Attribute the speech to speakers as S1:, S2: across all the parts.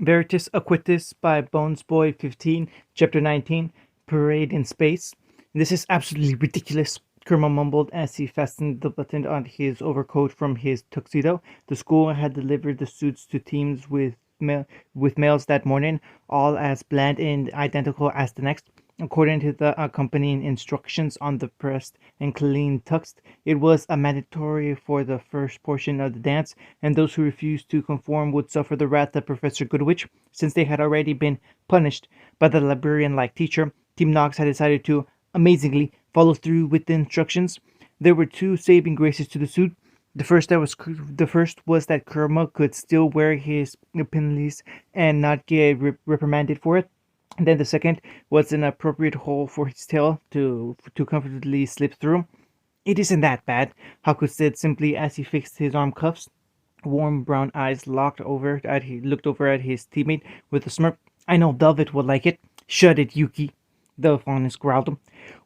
S1: Veritas Aquitus by Bones Boy 15, Chapter 19, Parade in Space. This is absolutely ridiculous, Kerma mumbled as he fastened the button on his overcoat from his tuxedo. The school had delivered the suits to teams with males that morning, all as bland and identical as the next. According to the accompanying instructions on the pressed and clean tux, it was a mandatory for the first portion of the dance, and those who refused to conform would suffer the wrath of Professor Goodwitch. Since they had already been punished by the librarian-like teacher, Team Knox had decided to, amazingly, follow through with the instructions. There were two saving graces to the suit. The first was that Kerma could still wear his pinleys and not get reprimanded for it. And then the second was an appropriate hole for his tail to comfortably slip through. It isn't that bad, Haku said simply as he fixed his arm cuffs. Warm brown eyes looked over at his teammate with a smirk. I know Velvet will like it. Shut it, Yuki, the faunus growled.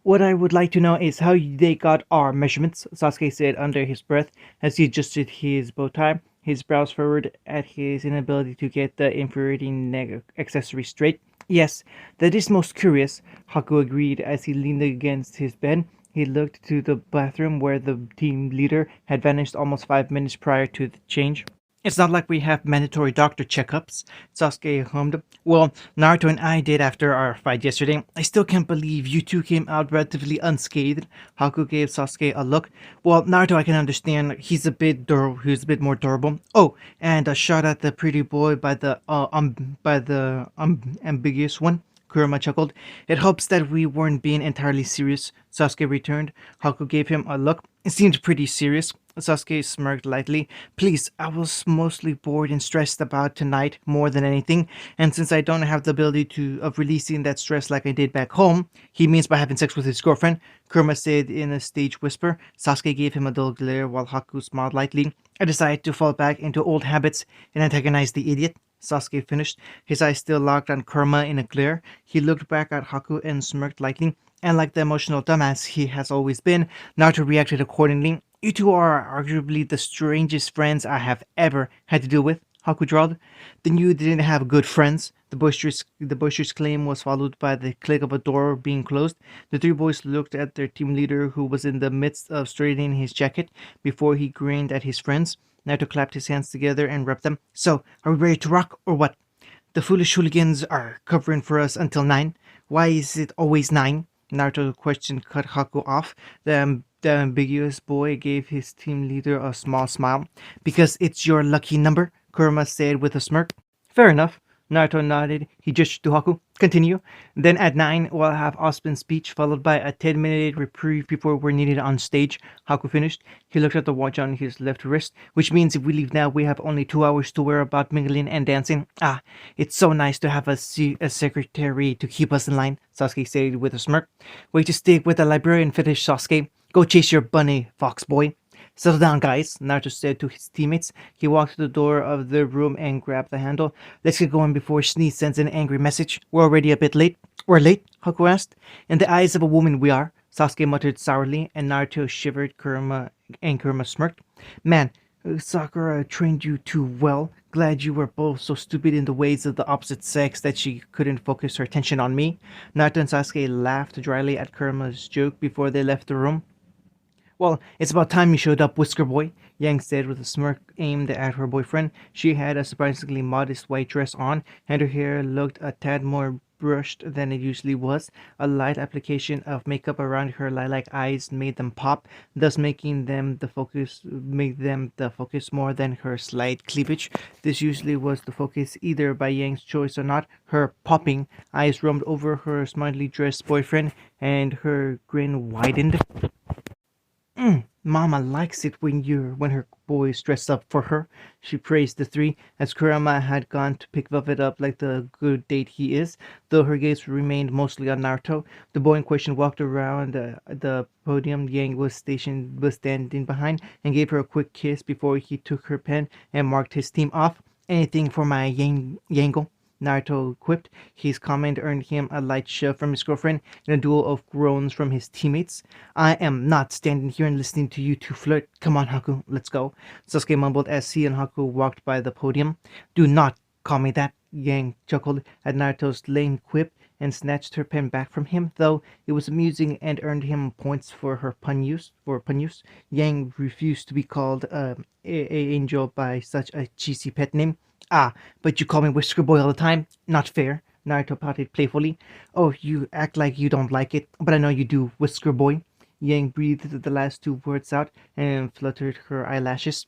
S1: What I would like to know is how they got our measurements, Sasuke said under his breath as he adjusted his bow tie, his brows furrowed at his inability to get the infuriating accessory straight. Yes, that is most curious, Haku agreed as he leaned against his bed. He looked to the bathroom where the team leader had vanished almost 5 minutes prior to the change. It's not like we have mandatory doctor checkups, Sasuke hummed. Well, Naruto and I did after our fight yesterday. I still can't believe you two came out relatively unscathed. Haku gave Sasuke a look. Well, Naruto I can understand. He's a bit more durable. Oh, and a shot at the pretty boy by the ambiguous one. Kurama chuckled. It helps that we weren't being entirely serious, Sasuke returned. Haku gave him a look. It seemed pretty serious. Sasuke smirked lightly. Please, I was mostly bored and stressed about tonight more than anything, and since I don't have the ability of releasing that stress like I did back home, he means by having sex with his girlfriend, Kurama said in a stage whisper. Sasuke gave him a dull glare while Haku smiled lightly. I decided to fall back into old habits and antagonize the idiot. Sasuke finished, his eyes still locked on Kurama in a glare. He looked back at Haku and smirked lightly, and like the emotional dumbass he has always been, Naruto reacted accordingly. You two are arguably the strangest friends I have ever had to deal with, Haku drawled. Then you didn't have good friends. The boisterous claim was followed by the click of a door being closed. The three boys looked at their team leader, who was in the midst of straightening his jacket, before he grinned at his friends. Naruto clapped his hands together and rubbed them. So, are we ready to rock, or what? The foolish hooligans are covering for us until 9. Why is it always 9? Naruto's question cut Haku off. The ambiguous boy gave his team leader a small smile. Because it's your lucky number, Kurama said with a smirk. Fair enough. Naruto nodded. He gestured to Haku. Continue. Then at 9, we'll have Ospen's speech, followed by a 10-minute reprieve before we're needed on stage. Haku finished. He looked at the watch on his left wrist, which means if we leave now, we have only 2 hours to worry about mingling and dancing. Ah, it's so nice to have a secretary to keep us in line, Sasuke said with a smirk. Way to stick with the librarian fetish, Sasuke. Go chase your bunny, fox boy. Settle down, guys, Naruto said to his teammates. He walked to the door of the room and grabbed the handle. Let's get going before Sneeze sends an angry message. We're already a bit late. We're late? Haku asked. In the eyes of a woman we are, Sasuke muttered sourly, and Naruto shivered. Kurama smirked. Man, Sakura trained you too well. Glad you were both so stupid in the ways of the opposite sex that she couldn't focus her attention on me. Naruto and Sasuke laughed dryly at Kurama's joke before they left the room. Well, it's about time you showed up, Whisker Boy, Yang said with a smirk aimed at her boyfriend. She had a surprisingly modest white dress on, and her hair looked a tad more brushed than it usually was. A light application of makeup around her lilac eyes made them pop, thus making them the focus more than her slight cleavage. This usually was the focus either by Yang's choice or not. Her popping eyes roamed over her smartly dressed boyfriend, and her grin widened. Mama likes it when her boys dress up for her, she praised the three, as Kurama had gone to pick Velvet up like the good date he is, though her gaze remained mostly on Naruto. The boy in question walked around the podium Yang was standing behind, and gave her a quick kiss before he took her pen and marked his team off. Anything for my Yangle, Naruto quipped. His comment earned him a light shove from his girlfriend and a duel of groans from his teammates. I am not standing here and listening to you two flirt. Come on, Haku, let's go, Sasuke mumbled as he and Haku walked by the podium. Do not call me that, Yang chuckled at Naruto's lame quip and snatched her pen back from him, though it was amusing and earned him points for her pun use. Yang refused to be called Angel by such a cheesy pet name. Ah, but you call me Whisker Boy all the time? Not fair. Naruto pouted playfully. Oh, you act like you don't like it, but I know you do, Whisker Boy. Yang breathed the last two words out and fluttered her eyelashes.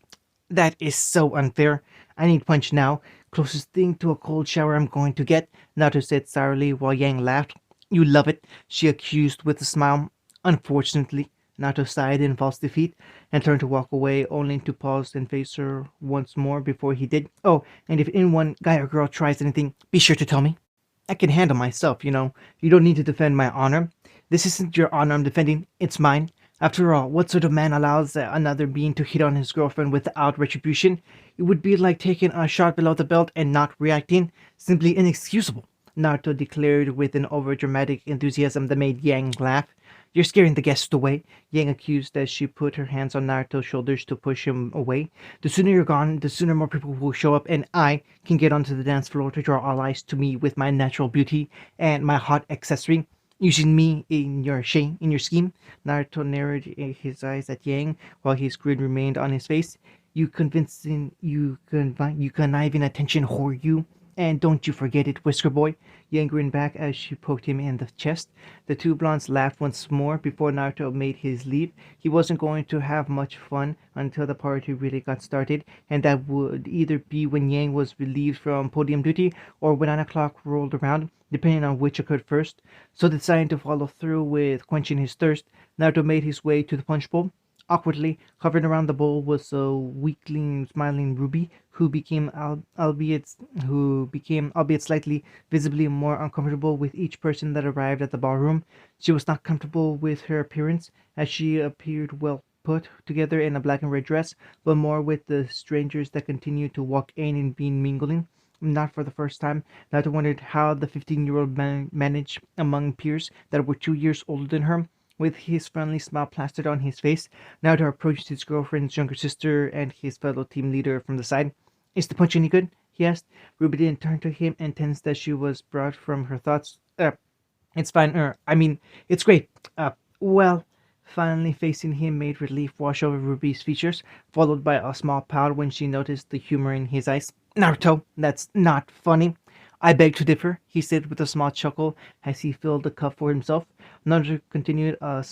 S1: That is so unfair. I need punch now. Closest thing to a cold shower I'm going to get, Naruto said sourly while Yang laughed. You love it, she accused with a smile. Unfortunately, Naruto sighed in false defeat and turned to walk away, only to pause and face her once more before he did. Oh, and if anyone, guy or girl, tries anything, be sure to tell me. I can handle myself, you know. You don't need to defend my honor. This isn't your honor I'm defending, it's mine. After all, what sort of man allows another being to hit on his girlfriend without retribution? It would be like taking a shot below the belt and not reacting. Simply inexcusable, Naruto declared with an overdramatic enthusiasm that made Yang laugh. You're scaring the guests away, Yang accused as she put her hands on Naruto's shoulders to push him away. The sooner you're gone, the sooner more people will show up, and I can get onto the dance floor to draw all eyes to me with my natural beauty and my hot accessory. Using me in your scheme, Naruto narrowed his eyes at Yang while his grin remained on his face. You conniving attention whore, you. And don't you forget it, Whisker Boy. Yang grinned back as she poked him in the chest. The two blondes laughed once more before Naruto made his leave. He wasn't going to have much fun until the party really got started, and that would either be when Yang was relieved from podium duty or when 9 o'clock rolled around, depending on which occurred first. So deciding to follow through with quenching his thirst, Naruto made his way to the punch bowl. Awkwardly, hovering around the bowl was a weakling, smiling Ruby, albeit slightly, visibly more uncomfortable with each person that arrived at the ballroom. She was not comfortable with her appearance, as she appeared well put together in a black and red dress, but more with the strangers that continued to walk in and be mingling. Not for the first time, Nato wondered how the 15-year-old managed among peers that were 2 years older than her. With his friendly smile plastered on his face, Naruto approached his girlfriend's younger sister and his fellow team leader from the side. Is the punch any good? He asked. Ruby didn't turn to him and tensed as she was brought from her thoughts. It's fine. I mean, it's great. Well, finally facing him made relief wash over Ruby's features, followed by a small pout when she noticed the humor in his eyes. Naruto, that's not funny. I beg to differ, he said with a small chuckle as he filled the cup for himself. Naruto continued to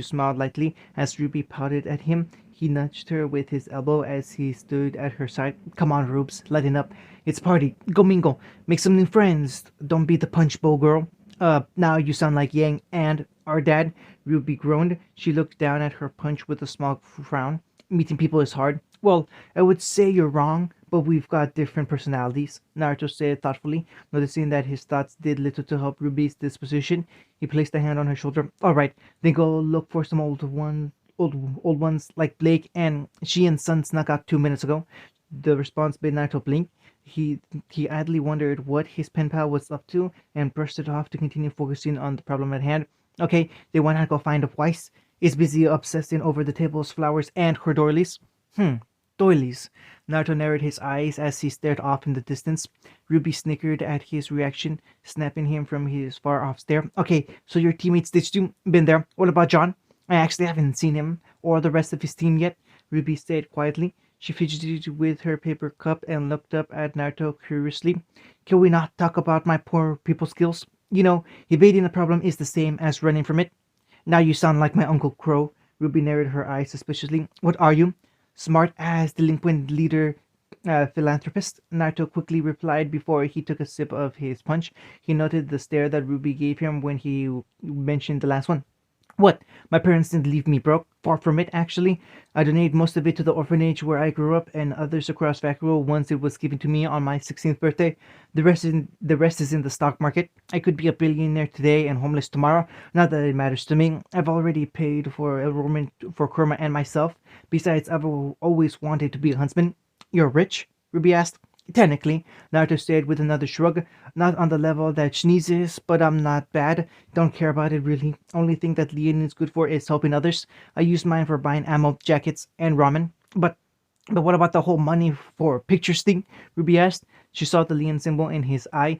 S1: smile lightly as Ruby pouted at him. He nudged her with his elbow as he stood at her side. Come on, Rubes, lighten up. It's party. Go mingle. Make some new friends. Don't be the punch bowl girl. Now you sound like Yang and our dad, Ruby groaned. She looked down at her punch with a small frown. Meeting people is hard. Well, I would say you're wrong, but we've got different personalities, Naruto said thoughtfully, noticing that his thoughts did little to help Ruby's disposition. He placed a hand on her shoulder. All right, then go look for some old ones like Blake and she and Son snuck out 2 minutes ago. The response made Naruto blink. He idly wondered what his pen pal was up to and brushed it off to continue focusing on the problem at hand. Okay, then why not go find a Weiss? Is busy obsessing over the tables, flowers, and her doilies. Doilies. Naruto narrowed his eyes as he stared off in the distance. Ruby snickered at his reaction, snapping him from his far-off stare. Okay, so your teammates ditched you? Been there. What about John? I actually haven't seen him or the rest of his team yet, Ruby said quietly. She fidgeted with her paper cup and looked up at Naruto curiously. Can we not talk about my poor people skills? You know, evading a problem is the same as running from it. Now you sound like my Uncle Crow. Ruby narrowed her eyes suspiciously. What are you? Smart as delinquent leader philanthropist, Naruto quickly replied before he took a sip of his punch. He noted the stare that Ruby gave him when he mentioned the last one. What? My parents didn't leave me broke. Far from it, actually. I donated most of it to the orphanage where I grew up and others across Vacuo once it was given to me on my 16th birthday. The rest is in the stock market. I could be a billionaire today and homeless tomorrow. Not that it matters to me. I've already paid for enrollment for Kurama and myself. Besides, I've always wanted to be a huntsman. You're rich? Ruby asked. Technically, Naruto said with another shrug. Not on the level that sneezes, but I'm not bad. Don't care about it really. Only thing that Leon is good for is helping others. I use mine for buying ammo, jackets, and ramen. But what about the whole money for pictures thing? Ruby asked. She saw the Leon symbol in his eye,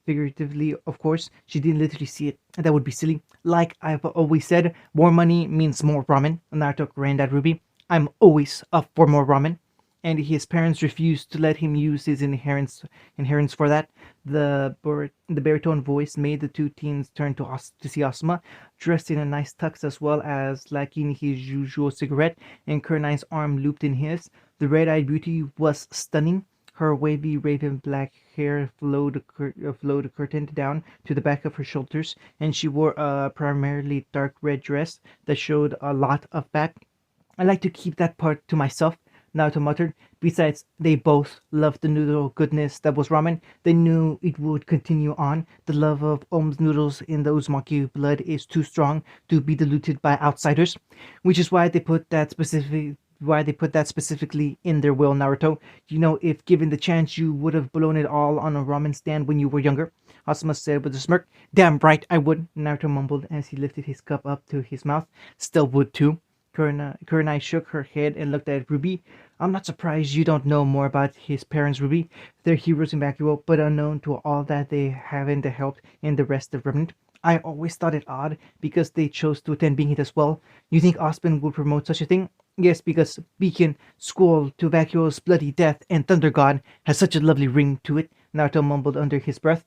S1: figuratively, of course. She didn't literally see it. That would be silly. Like I've always said, more money means more ramen. Naruto grinned at Ruby. I'm always up for more ramen. And his parents refused to let him use his inherence for that. The baritone voice made the two teens turn to see Asuma, dressed in a nice tux as well as lacking his usual cigarette, and Kurnain's arm looped in his. The red-eyed beauty was stunning. Her wavy raven black hair flowed curtained down to the back of her shoulders, and she wore a primarily dark red dress that showed a lot of back. I like to keep that part to myself, Naruto muttered. Besides, they both loved the noodle goodness that was ramen. They knew it would continue on. The love of Om's noodles in the Uzumaki blood is too strong to be diluted by outsiders, which is why they put that specifically in their will, Naruto. You know, if given the chance, you would have blown it all on a ramen stand when you were younger, Asuma said with a smirk. Damn right I would, Naruto mumbled as he lifted his cup up to his mouth. Still would too. Kurenai shook her head and looked at Ruby. I'm not surprised you don't know more about his parents, Ruby. They're heroes in Bakugo, but unknown to all that they haven't helped in the rest of Remnant. I always thought it odd because they chose to attend Beacon as well. You think Ospen would promote such a thing? Yes, because Beacon, School to Bakugo's Bloody Death, and Thunder God has such a lovely ring to it, Naruto mumbled under his breath.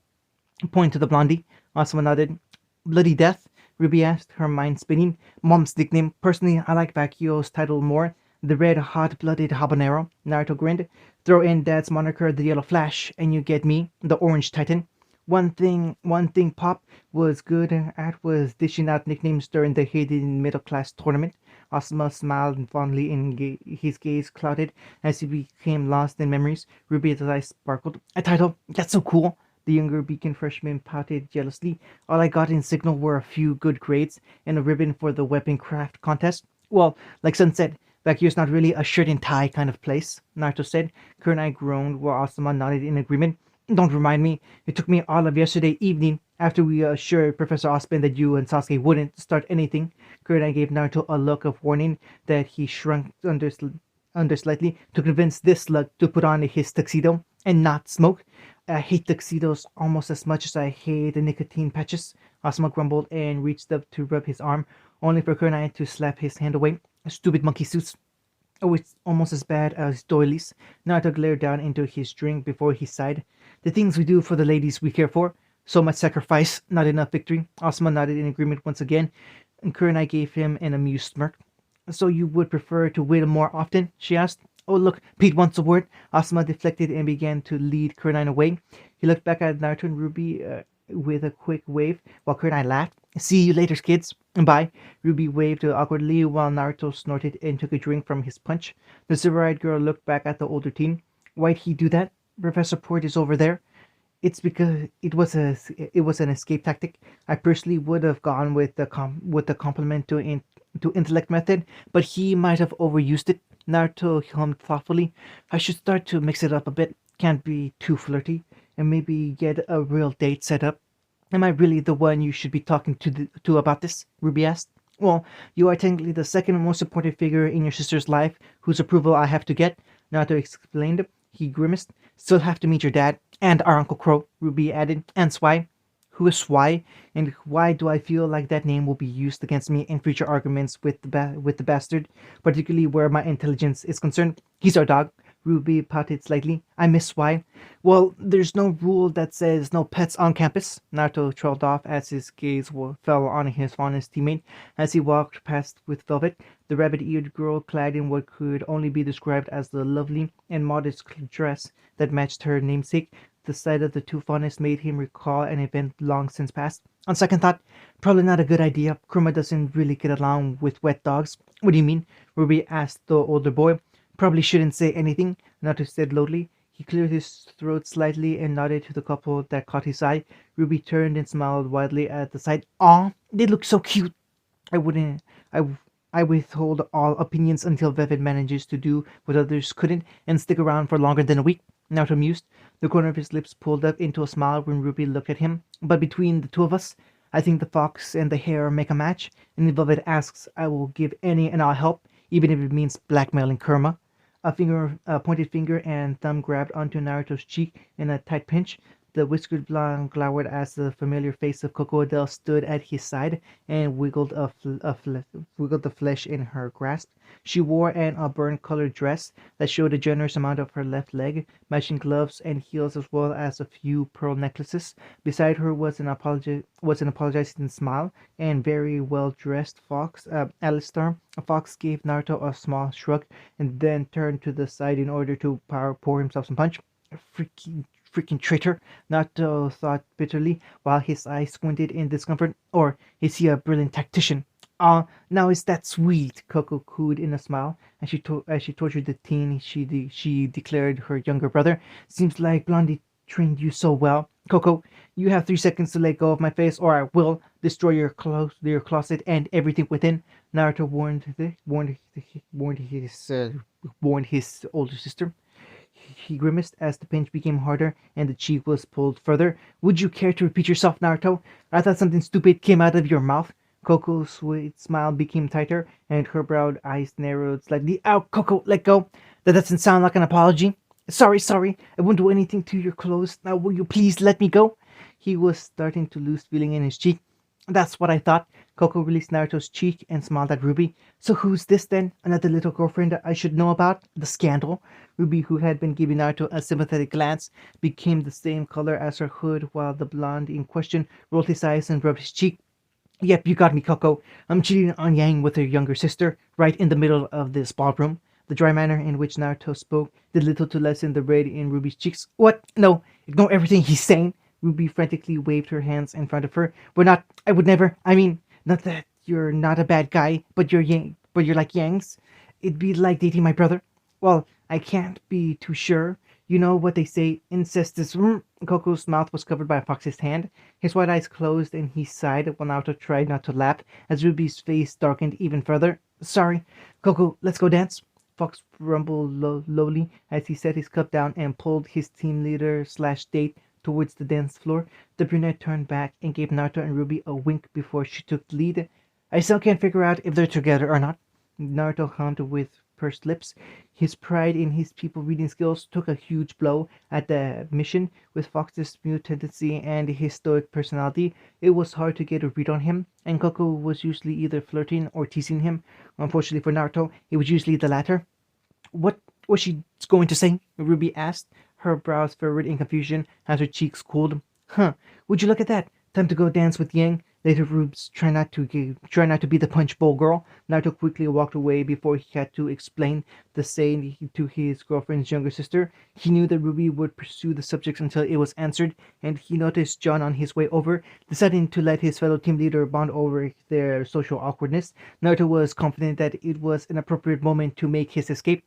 S1: Point to the blondie. Asuma nodded. Bloody Death? Ruby asked, her mind spinning. Mom's nickname. Personally, I like Bakugo's title more. The red, hot-blooded habanero. Naruto grinned. Throw in Dad's moniker, the Yellow Flash, and you get me, the Orange Titan. One thing Pop was good at was dishing out nicknames during the hidden middle class tournament. Asuma smiled fondly and his gaze clouded as he became lost in memories. Ruby's eyes sparkled. A title? That's so cool. The younger Beacon freshman pouted jealously. All I got in Signal were a few good grades and a ribbon for the weapon craft contest. Well, like Sun said, back here's not really a shirt and tie kind of place, Naruto said. Kurenai groaned while Asuma nodded in agreement. Don't remind me. It took me all of yesterday evening after we assured Professor Ospen that you and Sasuke wouldn't start anything. Kurenai gave Naruto a look of warning that he shrunk under slightly to convince this slug to put on his tuxedo and not smoke. I hate tuxedos almost as much as I hate the nicotine patches, Asuma grumbled and reached up to rub his arm, only for Kurenai to slap his hand away. Stupid monkey suits. Oh, it's almost as bad as doilies. Naruto glared down into his drink before he sighed. The things we do for the ladies we care for. So much sacrifice, not enough victory. Asuma nodded in agreement once again, and Kurenai gave him an amused smirk. So you would prefer to win more often? She asked. Oh, look, Pete wants a word. Asuma deflected and began to lead Kurenai away. He looked back at Naruto and Ruby with a quick wave, while Kurenai laughed. See you later, kids. And bye. Ruby waved awkwardly while Naruto snorted and took a drink from his punch. The silver-eyed girl looked back at the older teen. Why'd he do that? Professor Port is over there. It's because it was an escape tactic. I personally would have gone with the compliment to intellect method, but he might have overused it. Naruto hummed thoughtfully. I should start to mix it up a bit. Can't be too flirty, and maybe get a real date set up. Am I really the one you should be talking to about this? Ruby asked. Well, you are technically the second most important figure in your sister's life whose approval I have to get, Naruto explained. He grimaced. Still have to meet your dad and our Uncle Crow, Ruby added. And Swai. Who is Swai? And why do I feel like that name will be used against me in future arguments with the bastard, particularly where my intelligence is concerned? He's our dog. Ruby pouted slightly. I miss Swai. Well, there's no rule that says no pets on campus. Naruto trailed off as his gaze fell on his fondest teammate as he walked past with Velvet, the rabbit-eared girl clad in what could only be described as the lovely and modest dress that matched her namesake. The sight of the two fondest made him recall an event long since past. On second thought, probably not a good idea. Kuruma doesn't really get along with wet dogs. What do you mean? Ruby asked the older boy. Probably shouldn't say anything, Naruto said loudly. He cleared his throat slightly and nodded to the couple that caught his eye. Ruby turned and smiled widely at the sight. Aw, they look so cute. I wouldn't. I withhold all opinions until Velvet manages to do what others couldn't and stick around for longer than a week. Naruto mused. The corner of his lips pulled up into a smile when Ruby looked at him. But between the two of us, I think the fox and the hare make a match. And if Velvet asks, I will give any and all help, even if it means blackmailing Kurama. A pointed finger and thumb grabbed onto Naruto's cheek in a tight pinch. The whiskered blonde glowered as the familiar face of Coco Adele stood at his side and wiggled the flesh in her grasp. She wore an auburn-colored dress that showed a generous amount of her left leg, matching gloves and heels as well as a few pearl necklaces. Beside her was an apologizing smile and very well-dressed Fox, Alistar. Fox gave Naruto a small shrug and then turned to the side in order to pour himself some punch. Freaking traitor, Naruto thought bitterly while his eyes squinted in discomfort. Or is he a brilliant tactician? Ah, now is that sweet? Coco cooed in a smile as she tortured the teen she declared her younger brother. Seems like Blondie trained you so well. Coco, you have 3 seconds to let go of my face, or I will destroy your closet and everything within. Naruto warned his older sister. He grimaced as the pinch became harder and the cheek was pulled further. Would you care to repeat yourself, Naruto? I thought something stupid came out of your mouth. Coco's sweet smile became tighter and her brown eyes narrowed slightly. Ow, Coco, let go. That doesn't sound like an apology. Sorry. I won't do anything to your clothes. Now, will you please let me go? He was starting to lose feeling in his cheek. That's what I thought. Coco released Naruto's cheek and smiled at Ruby. So who's this then? Another little girlfriend I should know about? The scandal? Ruby, who had been giving Naruto a sympathetic glance, became the same color as her hood while the blonde in question rolled his eyes and rubbed his cheek. Yep, you got me, Coco. I'm cheating on Yang with her younger sister, right in the middle of this ballroom. The dry manner in which Naruto spoke did little to lessen the red in Ruby's cheeks. What? No, ignore everything he's saying. Ruby frantically waved her hands in front of her. We're not. I would never. I mean, not that you're not a bad guy, but you're like Yang's. It'd be like dating my brother. Well, I can't be too sure. You know what they say, incest is. Coco's mouth was covered by Fox's hand. His white eyes closed and he sighed while Naruto tried not to laugh as Ruby's face darkened even further. Sorry. Coco, let's go dance. Fox rumbled lowly as he set his cup down and pulled his team leader slash date towards the dance floor. The brunette turned back and gave Naruto and Ruby a wink before she took the lead. I still can't figure out if they're together or not. Naruto hummed with pursed lips. His pride in his people reading skills took a huge blow at the mission. With Fox's smooth tendency and his stoic personality, it was hard to get a read on him, and Coco was usually either flirting or teasing him. Unfortunately for Naruto, it was usually the latter. What was she going to say? Ruby asked, her brows furrowed in confusion as her cheeks cooled. Huh, would you look at that? Time to go dance with Yang. Later, Rubes, try not to be the punch bowl girl. Naruto quickly walked away before he had to explain the saying to his girlfriend's younger sister. He knew that Ruby would pursue the subject until it was answered, and he noticed John on his way over, deciding to let his fellow team leader bond over their social awkwardness. Naruto was confident that it was an appropriate moment to make his escape.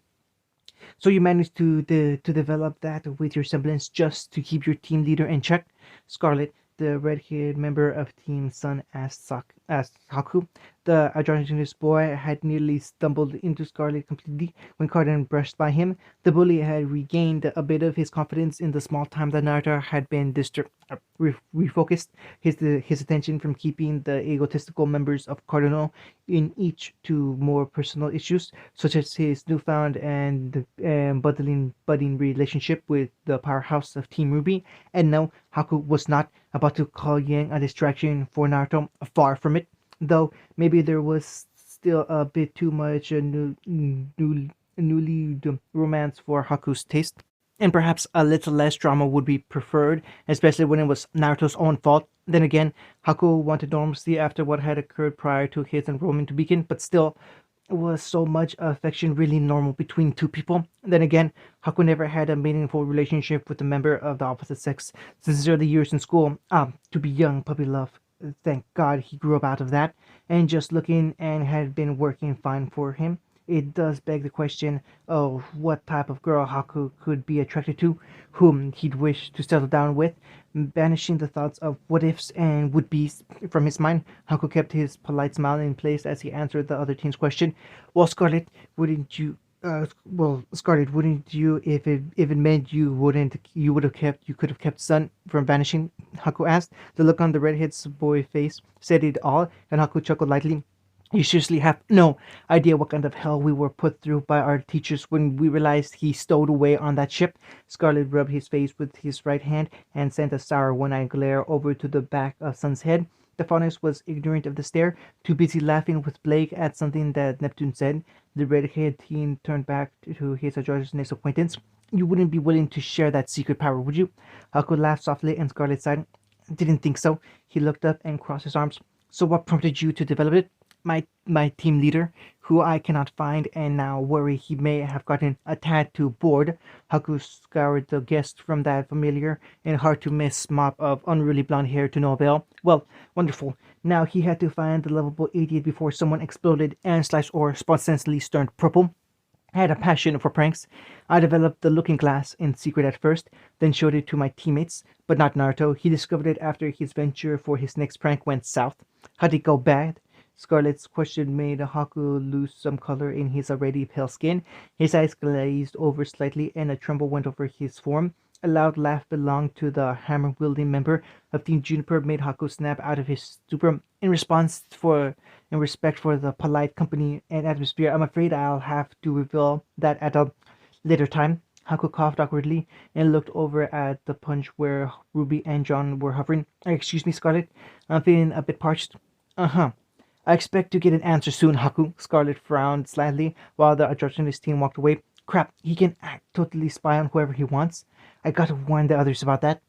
S1: So you managed to develop that with your semblance just to keep your team leader in check? Scarlet, the red-haired member of Team Sun, asked Haku. The androgynous boy had nearly stumbled into Scarlet completely when Carden brushed by him. The bully had regained a bit of his confidence in the small time that Naruto had been refocused his attention from keeping the egotistical members of Cardinal in each to more personal issues, such as his newfound and budding relationship with the powerhouse of Team Ruby. And no, Haku was not about to call Yang a distraction for Naruto. Far from it. Though maybe there was still a bit too much newly romance for Haku's taste. And perhaps a little less drama would be preferred, especially when it was Naruto's own fault. Then again, Haku wanted normalcy after what had occurred prior to his enrollment to Beacon, but still, was so much affection really normal between two people? Then again, Haku never had a meaningful relationship with a member of the opposite sex since his early years in school. To be young, puppy love. Thank God he grew up out of that, and just looking and had been working fine for him. It does beg the question of what type of girl Haku could be attracted to, whom he'd wish to settle down with. Banishing the thoughts of what-ifs and would-bes from his mind, Haku kept his polite smile in place as he answered the other teen's question. Well, Scarlet, wouldn't you if it meant you could have kept Sun from vanishing? Haku asked. The look on the redhead's boy face said it all, and Haku chuckled lightly. You seriously have no idea what kind of hell we were put through by our teachers when we realized he stowed away on that ship. Scarlet rubbed his face with his right hand and sent a sour one-eyed glare over to the back of Sun's head. The Faunus was ignorant of the stare, too busy laughing with Blake at something that Neptune said. The red-haired teen turned back to his androgynous acquaintance. You wouldn't be willing to share that secret power, would you? Haku laughed softly and Scarlet sighed. Didn't think so. He looked up and crossed his arms. So what prompted you to develop it? My team leader, who I cannot find and now worry he may have gotten a tad too bored. Haku scoured the guest from that familiar and hard to miss mop of unruly blonde hair to no avail. Well, wonderful. Now he had to find the lovable idiot before someone exploded and sliced or spontaneously turned purple. I had a passion for pranks. I developed the looking glass in secret at first, then showed it to my teammates, but not Naruto. He discovered it after his venture for his next prank went south. How'd it go bad? Scarlet's question made Haku lose some color in his already pale skin. His eyes glazed over slightly and a tremble went over his form. A loud laugh belonged to the hammer-wielding member of Team Juniper made Haku snap out of his stupor. In respect for the polite company and atmosphere, I'm afraid I'll have to reveal that at a later time. Haku coughed awkwardly and looked over at the punch where Ruby and John were hovering. Excuse me, Scarlet. I'm feeling a bit parched. Uh-huh. I expect to get an answer soon, Haku. Scarlet frowned slightly while the androgynous team walked away. Crap, he can act totally spy on whoever he wants. I gotta warn the others about that.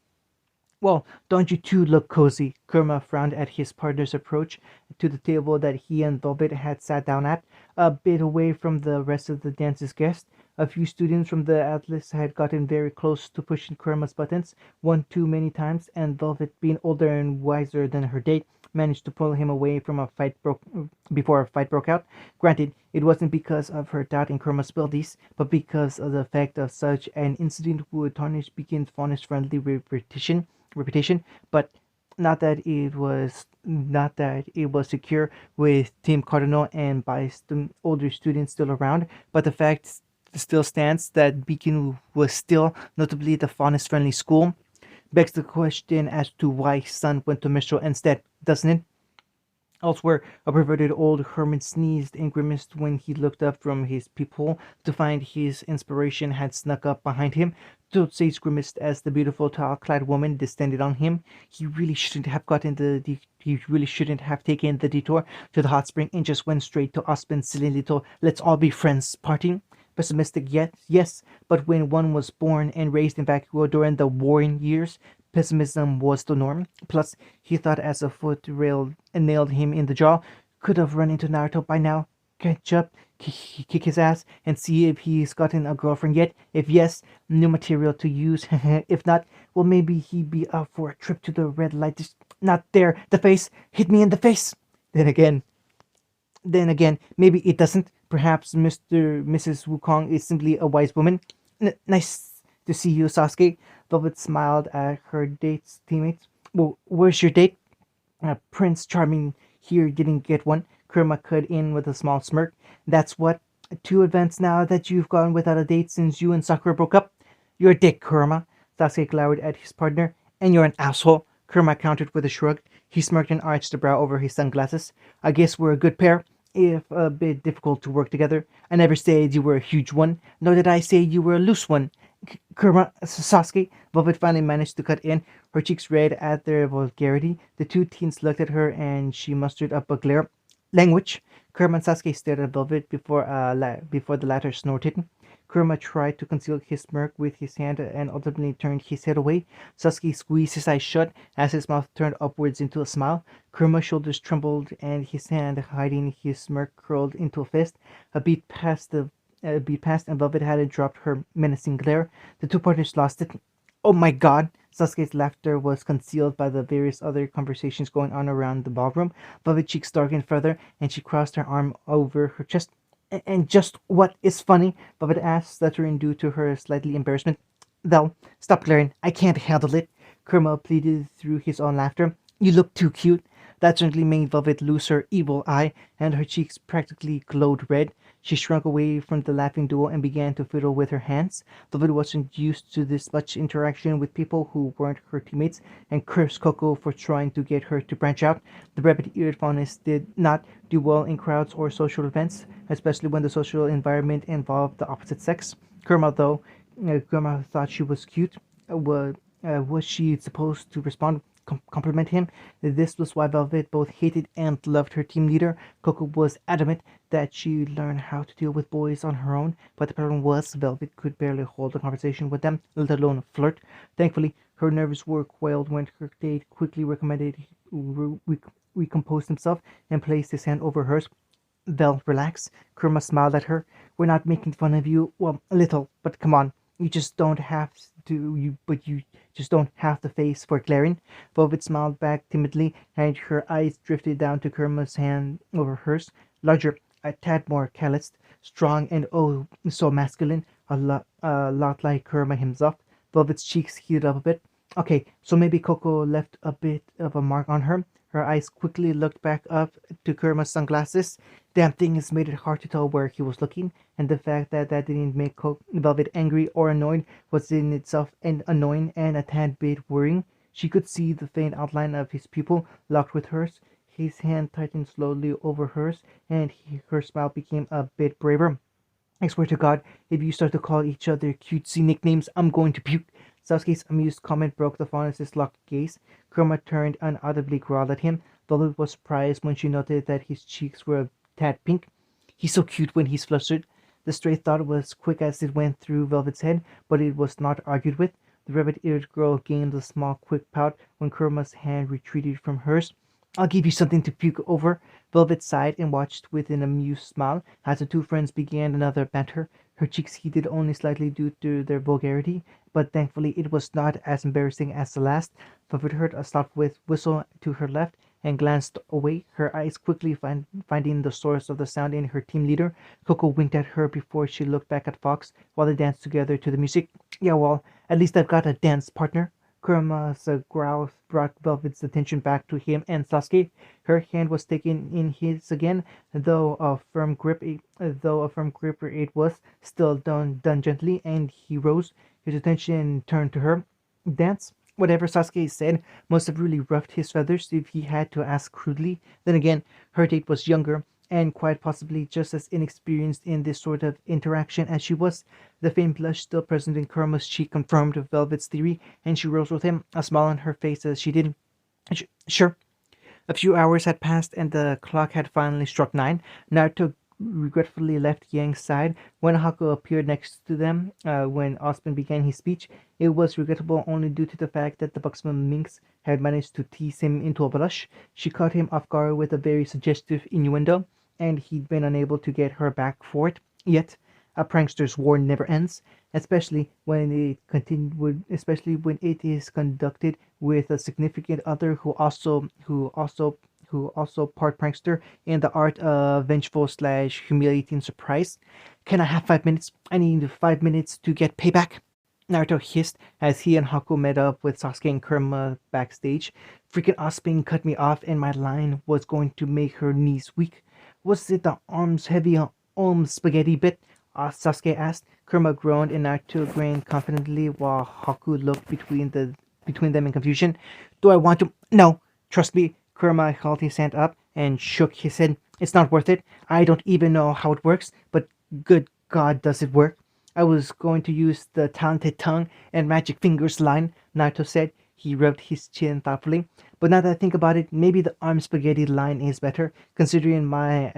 S1: Well, don't you two look cozy? Kurma frowned at his partner's approach to the table that he and Velvet had sat down at, a bit away from the rest of the dance's guests. A few students from the Atlas had gotten very close to pushing Kurma's buttons, one too many times, and Velvet, being older and wiser than her date, managed to pull him away from before a fight broke out. Granted, it wasn't because of her doubt in Kurma's abilities, but because of the effect of such an incident would tarnish Beacon's Faunus friendly reputation, but not that it was secure with Team Cardinal and biased older students still around, but the fact still stands that Beacon was still notably the Faunus friendly school. Begs the question as to why his son went to Mistral instead, doesn't it? Elsewhere, a perverted old hermit sneezed and grimaced when he looked up from his peephole to find his inspiration had snuck up behind him. Totse's grimaced as the beautiful towel-clad woman descended on him. He really shouldn't have taken the detour to the hot spring and just went straight to Ospen's silly little "let's all be friends" party. Pessimistic yet, yes, but when one was born and raised in vacuo during the warring years, pessimism was the norm. Plus, he thought as a foot rail nailed him in the jaw, could have run into Naruto by now. Catch up, kick his ass, and see if he's gotten a girlfriend yet. If yes, new material to use. If not, well, maybe he'd be up for a trip to the red light. Just not there. The face hit me in the face. Then again, maybe it doesn't. Perhaps Mrs. Wukong is simply a wise woman. Nice to see you, Sasuke. Velvet smiled at her date's teammates. Well, where's your date? Prince Charming here didn't get one. Kurama cut in with a small smirk. That's what? 2 events now that you've gone without a date since you and Sakura broke up? You're a dick, Kurama. Sasuke glowered at his partner. And you're an asshole. Kurama countered with a shrug. He smirked and arched a brow over his sunglasses. I guess we're a good pair, if a bit difficult to work together. I never said you were a huge one, nor did I say you were a loose one. Kurama, Sasuke, Velvet finally managed to cut in, her cheeks red at their vulgarity. The two teens looked at her and she mustered up a glare. Language. Kurama and Sasuke stared at Velvet before the latter snorted. Kurama tried to conceal his smirk with his hand and ultimately turned his head away. Sasuke squeezed his eyes shut as his mouth turned upwards into a smile. Kurama's shoulders trembled and his hand hiding his smirk curled into a fist. A beat passed and Velvet hadn't dropped her menacing glare. The two partners lost it. Oh my god! Sasuke's laughter was concealed by the various other conversations going on around the ballroom. Velvet's cheeks darkened further and she crossed her arm over her chest. And just what is funny? Velvet asked, stuttering due to her slightly embarrassment. Vel, stop glaring. I can't handle it. Kurama pleaded through his own laughter. You look too cute. That certainly made Velvet lose her evil eye, and her cheeks practically glowed red. She shrunk away from the laughing duo and began to fiddle with her hands. Velvet wasn't used to this much interaction with people who weren't her teammates, and cursed Coco for trying to get her to branch out. The rabbit-eared faunus did not do well in crowds or social events, especially when the social environment involved the opposite sex. Grandma thought she was cute. Was she supposed to respond, compliment him? This was why Velvet both hated and loved her team leader. Coco was adamant that she learn how to deal with boys on her own, but the problem was Velvet could barely hold a conversation with them, let alone flirt. Thankfully, her nerves were quelled when her date quickly recommended he recompose himself and placed his hand over hers. Vel, relax. Kurma smiled at her. We're not making fun of you. Well, a little, but come on. You just don't have the face for glaring. Velvet smiled back timidly, and her eyes drifted down to Kurma's hand over hers. Larger, a tad more calloused, strong, and oh, so masculine. A lot like Kurma himself. Velvet's cheeks heated up a bit. Okay, so maybe Coco left a bit of a mark on her. Her eyes quickly looked back up to Kurma's sunglasses. Damn thing has made it hard to tell where he was looking, and the fact that that didn't make Velvet angry or annoyed was in itself an annoying and a tad bit worrying. She could see the faint outline of his pupil locked with hers. His hand tightened slowly over hers, and her smile became a bit braver. I swear to God, if you start to call each other cutesy nicknames, I'm going to puke. Sasuke's amused comment broke the faunus' locked gaze. Kurama turned and audibly growled at him. Velvet was surprised when she noted that his cheeks were a tad pink. He's so cute when he's flustered. The stray thought was quick as it went through Velvet's head, but it was not argued with. The rabbit-eared girl gained a small, quick pout when Kurama's hand retreated from hers. I'll give you something to puke over. Velvet sighed and watched with an amused smile as the two friends began another banter. Her cheeks heated only slightly due to their vulgarity, but thankfully it was not as embarrassing as the last. Velvet heard a soft whistle to her left and glanced away, her eyes quickly finding the source of the sound in her team leader. Coco winked at her before she looked back at Fox while they danced together to the music. Yeah, well, at least I've got a dance partner. Kurama's growl brought Velvet's attention back to him and Sasuke. Her hand was taken in his again, though a firm gripper it was, still done gently, and he rose. His attention turned to her. Dance? Whatever Sasuke said must have really ruffled his feathers if he had to ask crudely. Then again, her date was younger, and quite possibly just as inexperienced in this sort of interaction as she was. The faint blush still present in Kurama's cheek confirmed Velvet's theory, and she rose with him, a smile on her face as she did. Sure. A few hours had passed, and the clock had finally struck 9. Naruto regretfully left Yang's side when Haku appeared next to them. When Osman began his speech, it was regrettable only due to the fact that the buxom minx had managed to tease him into a blush. She caught him off guard with a very suggestive innuendo, and he'd been unable to get her back for it. Yet, a prankster's war never ends, especially when it is conducted with a significant other who also part prankster in the art of vengeful slash humiliating surprise. Can I have 5 minutes? I need 5 minutes to get payback. Naruto hissed as he and Haku met up with Sasuke and Kurama backstage. Freaking Osming cut me off and my line was going to make her knees weak. Was it the arms heavy spaghetti bit? Sasuke asked. Kurama groaned and Naruto grinned confidently while Haku looked between them in confusion. Do I want to? No. Trust me. Kurama held his hand up and shook his head. It's not worth it. I don't even know how it works, but good God, does it work? I was going to use the talented tongue and magic fingers line, Naruto said. He rubbed his chin thoughtfully. But now that I think about it, maybe the arm spaghetti line is better, considering my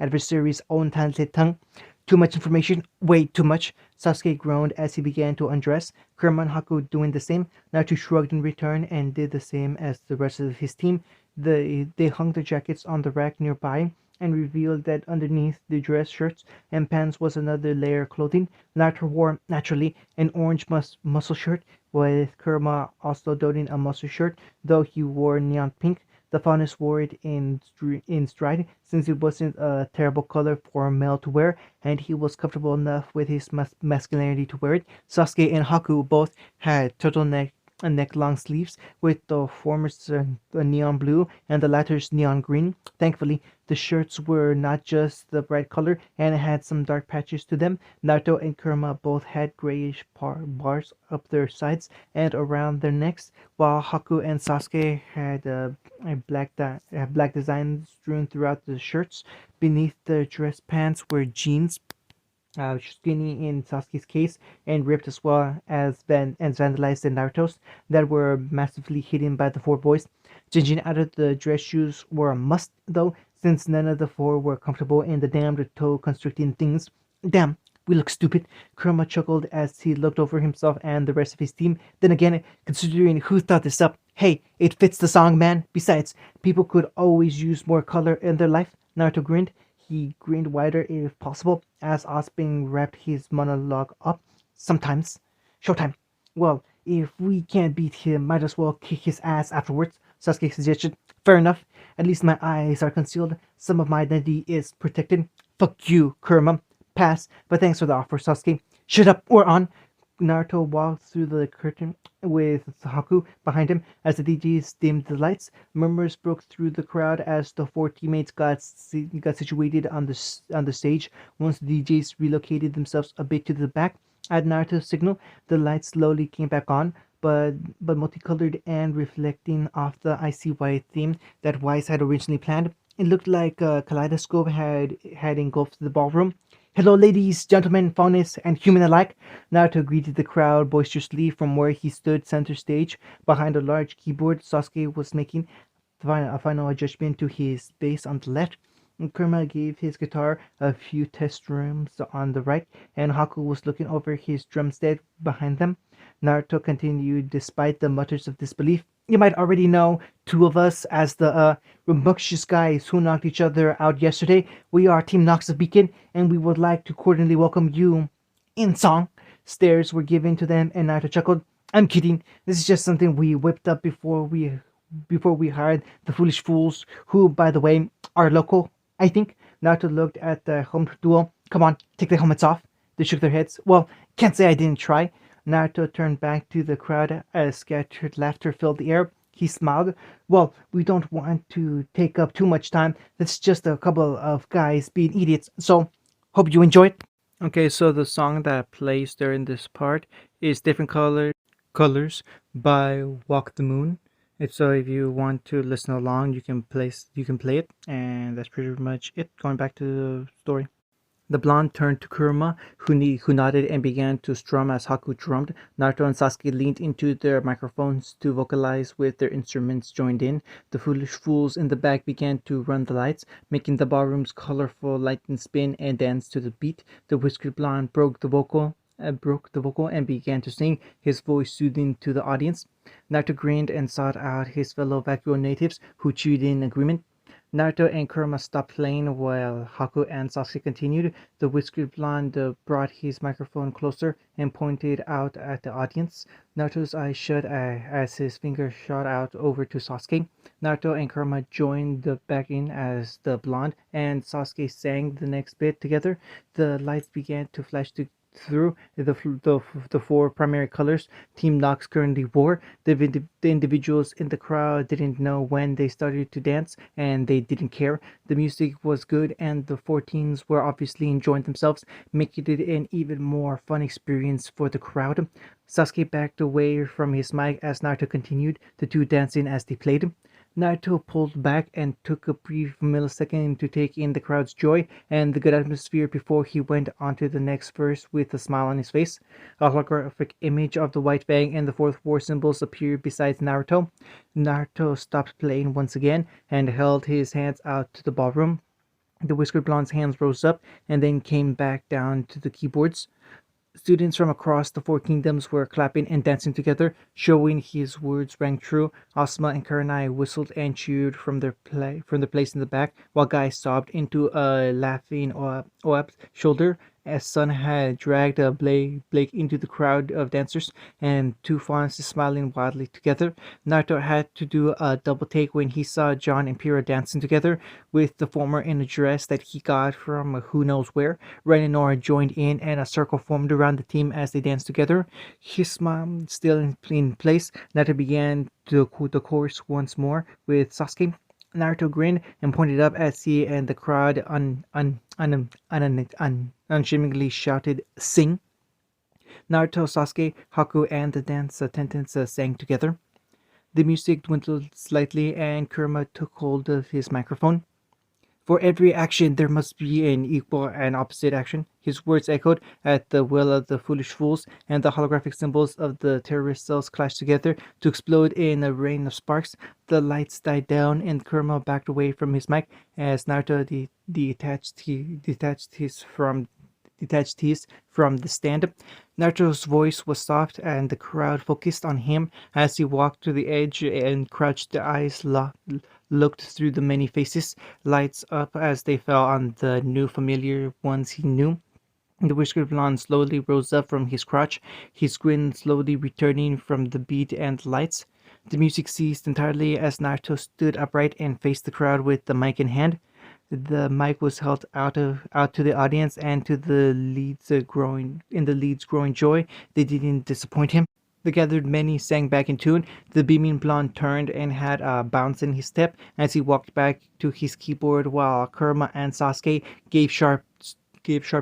S1: adversary's own talented tongue. Too much information, way too much. Sasuke groaned as he began to undress. Kurama and Haku doing the same. Naruto shrugged in return and did the same as the rest of his team. They hung their jackets on the rack nearby and revealed that underneath the dress shirts and pants was another layer of clothing. Naruto wore, naturally, an orange muscle shirt, with Kurama also donning a muscle shirt, though he wore neon pink. The faunus wore it in stride, since it wasn't a terrible color for a male to wear, and he was comfortable enough with his masculinity to wear it. Sasuke and Haku both had neck long sleeves, with the former's neon blue and the latter's neon green. Thankfully, the shirts were not just the bright color and had some dark patches to them. Naruto and Kurama both had grayish bars up their sides and around their necks, while Haku and Sasuke had black designs strewn throughout the shirts. Beneath the dress pants were jeans, skinny in Sasuke's case and ripped as well as vandalized in Naruto's, that were massively hidden by the four boys. Changing out of the dress shoes were a must, though, since none of the four were comfortable in the damned toe constricting things. Damn, we look stupid. Kurama chuckled as he looked over himself and the rest of his team. Then again, considering who thought this up, hey, it fits the song, man. Besides, people could always use more color in their life. Naruto grinned. He grinned wider if possible as Ospin wrapped his monologue up. Sometimes. Showtime. Well, if we can't beat him, might as well kick his ass afterwards, Sasuke suggested. Fair enough. At least my eyes are concealed. Some of my identity is protected. Fuck you, Kurama. Pass, but thanks for the offer, Sasuke. Shut up, we're on. Naruto walked through the curtain with Haku behind him as the DJs dimmed the lights. Murmurs broke through the crowd as the four teammates got situated on the stage. Once the DJs relocated themselves a bit to the back, at Naruto's signal, the lights slowly came back on, but multicolored and reflecting off the icy white theme that Wise had originally planned. It looked like a kaleidoscope had engulfed the ballroom. Hello, ladies, gentlemen, faunus, and human alike. Naruto greeted the crowd boisterously from where he stood center stage behind a large keyboard. Sasuke was making a final adjustment to his bass on the left. Kurama gave his guitar a few test drums on the right, and Haku was looking over his drumstick behind them. Naruto continued despite the mutters of disbelief. You might already know two of us as the rambunctious guys who knocked each other out yesterday. We are Team Nox of Beacon, and we would like to cordially welcome you in song. Stares were given to them, and Naruto chuckled. I'm kidding. This is just something we whipped up before we hired the foolish fools, who, by the way, are local, I think. Naruto looked at the helmet duo. Come on, take the helmets off. They shook their heads. Well, can't say I didn't try. Naruto turned back to the crowd as scattered laughter filled the air. He smiled. Well, we don't want to take up too much time. That's just a couple of guys being idiots. So, hope you enjoy it. Okay, so the song that plays during this part is Different Colors by Walk the Moon. So if you want to listen along, you can play it, and that's pretty much it. Going back to the story. The blonde turned to Kurama, who nodded and began to strum as Haku drummed. Naruto and Sasuke leaned into their microphones to vocalize with their instruments joined in. The foolish fools in the back began to run the lights, making the ballroom's colorful lighting spin and dance to the beat. The whiskered blonde broke the vocal and began to sing, his voice soothing to the audience. Naruto grinned and sought out his fellow Vacuo natives, who cheered in agreement. Naruto and Kurama stopped playing while Haku and Sasuke continued. The whiskered blonde brought his microphone closer and pointed out at the audience. Naruto's eyes shut as his finger shot out over to Sasuke. Naruto and Kurama joined the back in as the blonde and Sasuke sang the next bit together. The lights began to flash through the four primary colors Team Nox currently wore. The individuals in the crowd didn't know when they started to dance, and they didn't care. The music was good, and the 14s were obviously enjoying themselves, making it an even more fun experience for the crowd. Sasuke backed away from his mic as Naruto continued, the two dancing as they played. Naruto pulled back and took a brief millisecond to take in the crowd's joy and the good atmosphere before he went on to the next verse with a smile on his face. A holographic image of the White Fang and the Fourth War symbols appeared beside Naruto. Naruto stopped playing once again and held his hands out to the ballroom. The whiskered blonde's hands rose up and then came back down to the keyboards. Students from across the four kingdoms were clapping and dancing together, showing his words rang true. Asuma and Kurenai whistled and cheered from their place in the back, while guys sobbed into a laughing Oap's shoulder as Sun had dragged Blake into the crowd of dancers, and two fawns smiling wildly together. Naruto had to do a double take when he saw John and Pyrrha dancing together, with the former in a dress that he got from who knows where. Ren and Nora joined in, and a circle formed around the team as they danced together. His smile still in place, Naruto began the chorus once more with Sasuke. Naruto grinned and pointed up as he and the crowd unshamingly shouted, "Sing!" Naruto, Sasuke, Haku, and the dance attendants sang together. The music dwindled slightly, and Kurama took hold of his microphone. For every action, there must be an equal and opposite action. His words echoed at the will of the foolish fools, and the holographic symbols of the terrorist cells clashed together to explode in a rain of sparks. The lights died down, and Kurama backed away from his mic as Naruto detached his from the stand. Naruto's voice was soft, and the crowd focused on him as he walked to the edge and crouched. The eyes looked through the many faces, lights up as they fell on the new familiar ones he knew. The whiskered blonde slowly rose up from his crotch, his grin slowly returning from the beat and lights. The music ceased entirely as Naruto stood upright and faced the crowd with the mic in hand. The mic was held out to the audience, and to the lead's growing joy, they didn't disappoint him. The gathered many sang back in tune. The beaming blonde turned and had a bounce in his step as he walked back to his keyboard, while Kurama and Sasuke gave sharp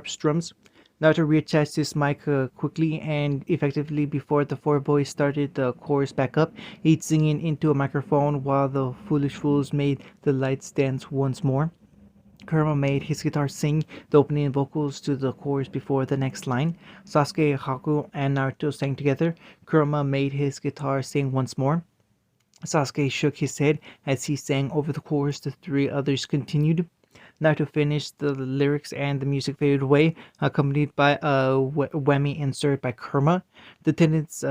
S1: strums. Naruto reattached his mic quickly and effectively before the four boys started the chorus back up, each singing into a microphone while the foolish fools made the lights dance once more. Kurama made his guitar sing the opening vocals to the chorus before the next line. Sasuke, Haku, and Naruto sang together. Kurama made his guitar sing once more. Sasuke shook his head as he sang over the chorus. The three others continued. Naruto finished the lyrics and the music faded away, accompanied by a whammy insert by Kurama. The attendants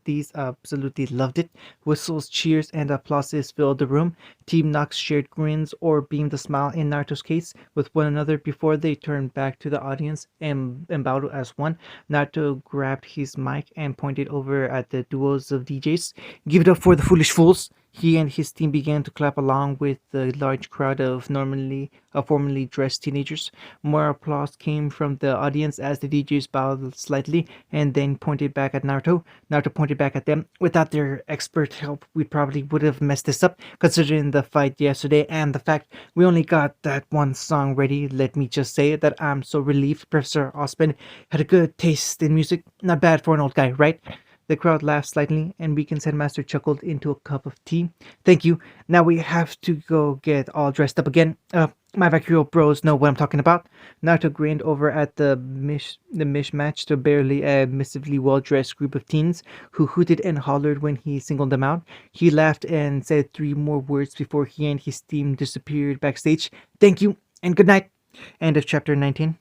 S1: these absolutely loved it. Whistles, cheers, and applauses filled the room. Team Nox shared grins or beamed a smile in Naruto's case with one another before they turned back to the audience and bowed as one. Naruto grabbed his mic and pointed over at the duos of DJs. "Give it up for the foolish fools!" He and his team began to clap along with the large crowd of formally dressed teenagers. More applause came from the audience as the DJs bowed slightly and then pointed back at Naruto. Naruto pointed back at them. "Without their expert help, we probably would have messed this up, considering the fight yesterday and the fact we only got that one song ready. Let me just say that I'm so relieved Professor Osmond had a good taste in music. Not bad for an old guy, right?" The crowd laughed slightly, and Weekend's headmaster chuckled into a cup of tea. "Thank you. Now we have to go get all dressed up again. My vacuole bros know what I'm talking about." Naruto grinned over at the mishmatched, barely admissively well-dressed group of teens who hooted and hollered when he singled them out. He laughed and said three more words before he and his team disappeared backstage. "Thank you, and good night." End of chapter 19.